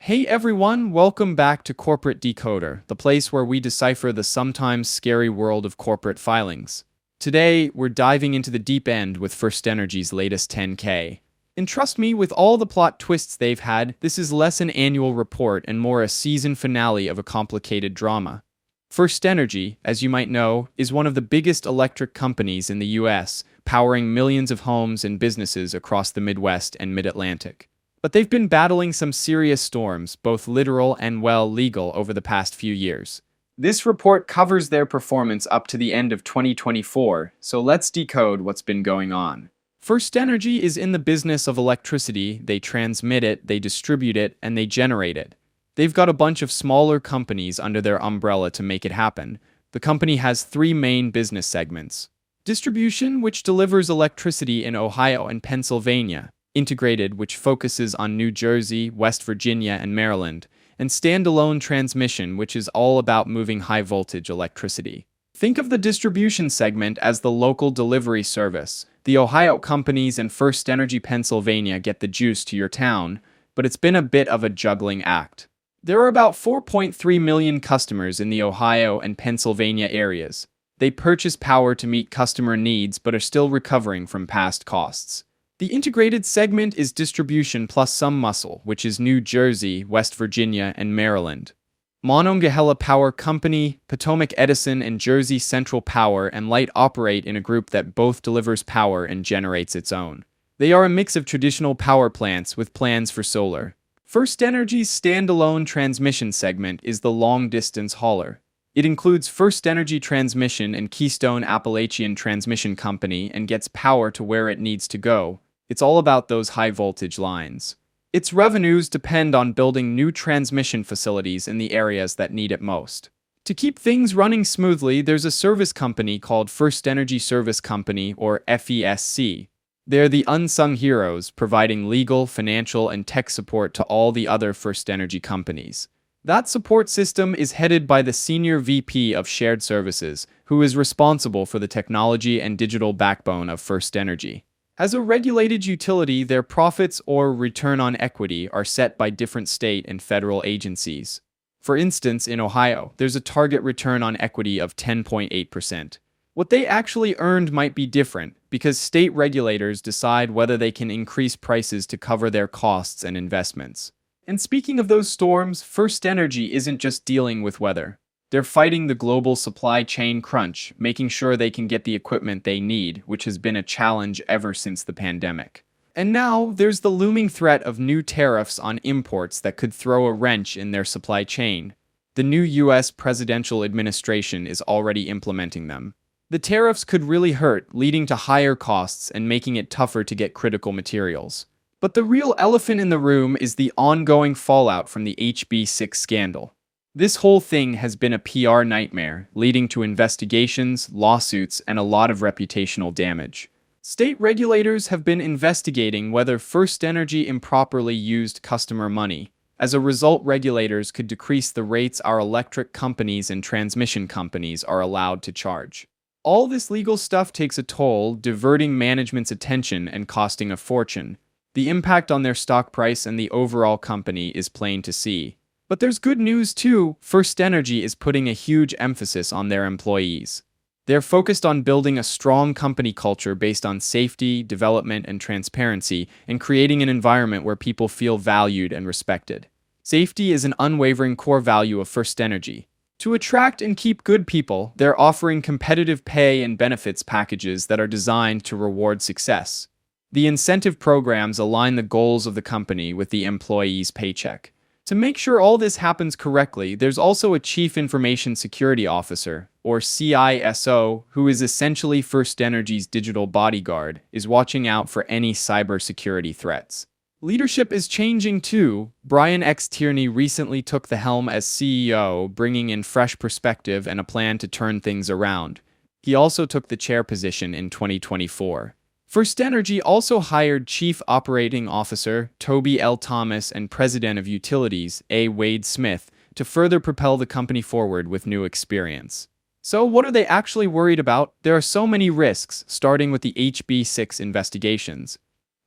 Hey everyone, welcome back to Corporate Decoder, the place where we decipher the sometimes scary world of corporate filings. Today, we're diving into the deep end with FirstEnergy's latest 10K. And trust me, with all the plot twists they've had, this is less an annual report and more a season finale of a complicated drama. FirstEnergy, as you might know, is one of the biggest electric companies in the US, powering millions of homes and businesses across the Midwest and Mid-Atlantic. But they've been battling some serious storms, both literal and, well, legal, over the past few years. This report covers their performance up to the end of 2024, so let's decode what's been going on. FirstEnergy is in the business of electricity. They transmit it, they distribute it, and they generate it. They've got a bunch of smaller companies under their umbrella to make it happen. The company has three main business segments: distribution, which delivers electricity in Ohio and Pennsylvania; integrated, which focuses on New Jersey, West Virginia, and Maryland; and standalone transmission, which is all about moving high-voltage electricity. Think of the distribution segment as the local delivery service. The Ohio companies and FirstEnergy Pennsylvania get the juice to your town, but it's been a bit of a juggling act. There are about 4.3 million customers in the Ohio and Pennsylvania areas. They purchase power to meet customer needs but are still recovering from past costs. The integrated segment is distribution plus some muscle, which is New Jersey, West Virginia, and Maryland. Monongahela Power Company, Potomac Edison, and Jersey Central Power and Light operate in a group that both delivers power and generates its own. They are a mix of traditional power plants with plans for solar. FirstEnergy's standalone transmission segment is the long-distance hauler. It includes FirstEnergy Transmission and Keystone Appalachian Transmission Company and gets power to where it needs to go. It's all about those high-voltage lines. Its revenues depend on building new transmission facilities in the areas that need it most. To keep things running smoothly, there's a service company called FirstEnergy Service Company, or FESC. They're the unsung heroes, providing legal, financial, and tech support to all the other FirstEnergy companies. That support system is headed by the Senior VP of Shared Services, who is responsible for the technology and digital backbone of FirstEnergy. As a regulated utility, their profits or return on equity are set by different state and federal agencies. For instance, in Ohio, there's a target return on equity of 10.8%. What they actually earned might be different, because state regulators decide whether they can increase prices to cover their costs and investments. And speaking of those storms, FirstEnergy isn't just dealing with weather. They're fighting the global supply chain crunch, making sure they can get the equipment they need, which has been a challenge ever since the pandemic. And now, there's the looming threat of new tariffs on imports that could throw a wrench in their supply chain. The new US presidential administration is already implementing them. The tariffs could really hurt, leading to higher costs and making it tougher to get critical materials. But the real elephant in the room is the ongoing fallout from the HB6 scandal. This whole thing has been a PR nightmare, leading to investigations, lawsuits, and a lot of reputational damage. State regulators have been investigating whether FirstEnergy improperly used customer money. As a result, regulators could decrease the rates our electric companies and transmission companies are allowed to charge. All this legal stuff takes a toll, diverting management's attention and costing a fortune. The impact on their stock price and the overall company is plain to see. But there's good news too. FirstEnergy is putting a huge emphasis on their employees. They're focused on building a strong company culture based on safety, development, and transparency, and creating an environment where people feel valued and respected. Safety is an unwavering core value of FirstEnergy. To attract and keep good people, they're offering competitive pay and benefits packages that are designed to reward success. The incentive programs align the goals of the company with the employee's paycheck. To make sure all this happens correctly, there's also a Chief Information Security Officer, or CISO, who is essentially FirstEnergy's digital bodyguard, is watching out for any cybersecurity threats. Leadership is changing too. Brian X. Tierney recently took the helm as CEO, bringing in fresh perspective and a plan to turn things around. He also took the chair position in 2024. FirstEnergy also hired Chief Operating Officer Toby L. Thomas and President of Utilities A. Wade Smith to further propel the company forward with new experience. So what are they actually worried about? There are so many risks, starting with the HB6 investigations.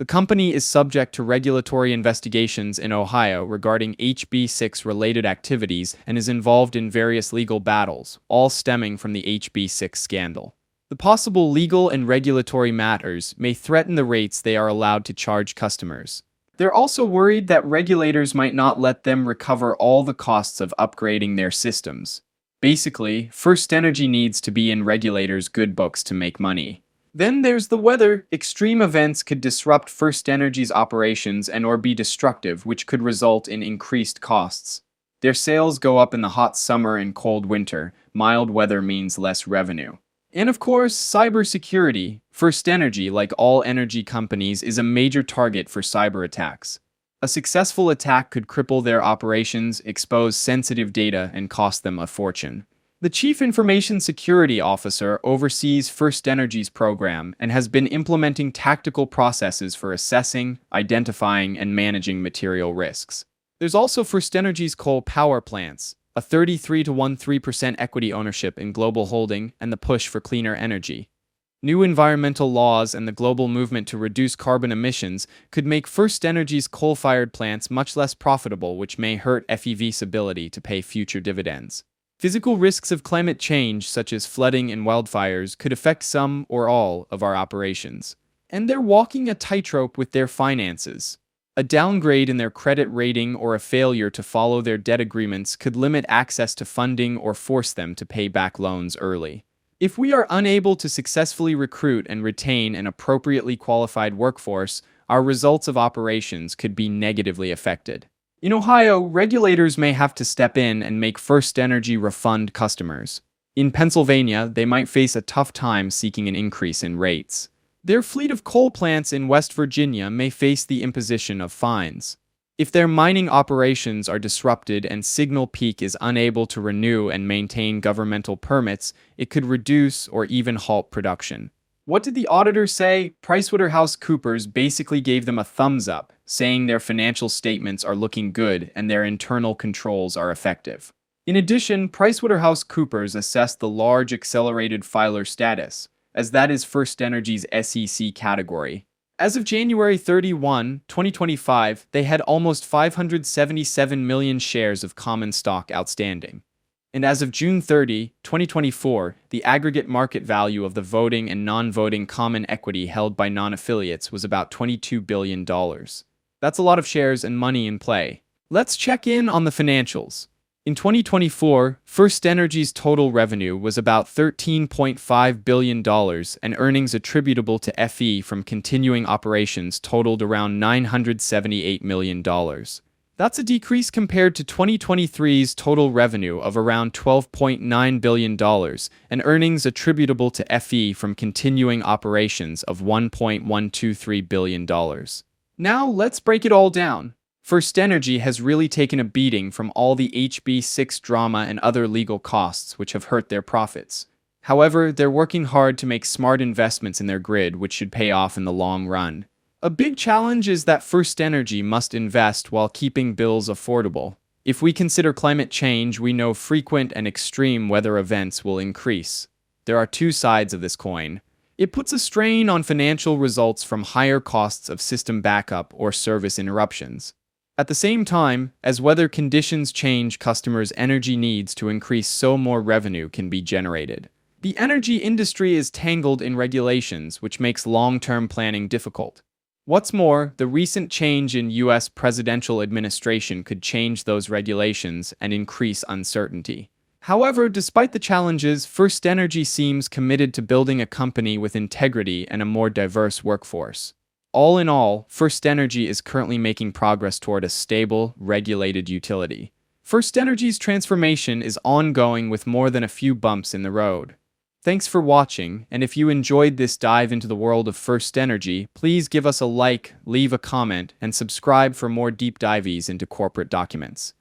The company is subject to regulatory investigations in Ohio regarding HB6 related activities and is involved in various legal battles, all stemming from the HB6 scandal. The possible legal and regulatory matters may threaten the rates they are allowed to charge customers. They're also worried that regulators might not let them recover all the costs of upgrading their systems. Basically, FirstEnergy needs to be in regulators' good books to make money. Then there's the weather. Extreme events could disrupt FirstEnergy's operations and/or be destructive, which could result in increased costs. Their sales go up in the hot summer and cold winter. Mild weather means less revenue. And of course, cybersecurity. FirstEnergy, like all energy companies, is a major target for cyber attacks. A successful attack could cripple their operations, expose sensitive data, and cost them a fortune. The Chief Information Security Officer oversees FirstEnergy's program and has been implementing tactical processes for assessing, identifying, and managing material risks. There's also FirstEnergy's coal power plants, a 33-13% equity ownership in global holding, and the push for cleaner energy. New environmental laws and the global movement to reduce carbon emissions could make FirstEnergy's coal-fired plants much less profitable, which may hurt FEV's ability to pay future dividends. Physical risks of climate change, such as flooding and wildfires, could affect some or all of our operations. And they're walking a tightrope with their finances. A downgrade in their credit rating or a failure to follow their debt agreements could limit access to funding or force them to pay back loans early. If we are unable to successfully recruit and retain an appropriately qualified workforce, our results of operations could be negatively affected. In Ohio, regulators may have to step in and make FirstEnergy refund customers. In Pennsylvania, they might face a tough time seeking an increase in rates. Their fleet of coal plants in West Virginia may face the imposition of fines. If their mining operations are disrupted and Signal Peak is unable to renew and maintain governmental permits, it could reduce or even halt production. What did the auditor say? PricewaterhouseCoopers basically gave them a thumbs up, saying their financial statements are looking good and their internal controls are effective. In addition, PricewaterhouseCoopers assessed the large accelerated filer status, as that is FirstEnergy's SEC category. As of January 31, 2025, they had almost 577 million shares of common stock outstanding. And as of June 30, 2024, the aggregate market value of the voting and non-voting common equity held by non-affiliates was about $22 billion. That's a lot of shares and money in play. Let's check in on the financials. In 2024, FirstEnergy's total revenue was about $13.5 billion, and earnings attributable to FE from continuing operations totaled around $978 million. That's a decrease compared to 2023's total revenue of around $12.9 billion, and earnings attributable to FE from continuing operations of $1.123 billion. Now, let's break it all down. FirstEnergy has really taken a beating from all the HB6 drama and other legal costs which have hurt their profits. However, they're working hard to make smart investments in their grid which should pay off in the long run. A big challenge is that FirstEnergy must invest while keeping bills affordable. If we consider climate change, we know frequent and extreme weather events will increase. There are two sides of this coin. It puts a strain on financial results from higher costs of system backup or service interruptions. At the same time, as weather conditions change, customers' energy needs to increase so more revenue can be generated. The energy industry is tangled in regulations, which makes long-term planning difficult. What's more, the recent change in U.S. presidential administration could change those regulations and increase uncertainty. However, despite the challenges, FirstEnergy seems committed to building a company with integrity and a more diverse workforce. All in all, FirstEnergy is currently making progress toward a stable, regulated utility. FirstEnergy's transformation is ongoing with more than a few bumps in the road. Thanks for watching, and if you enjoyed this dive into the world of FirstEnergy, please give us a like, leave a comment, and subscribe for more deep dives into corporate documents.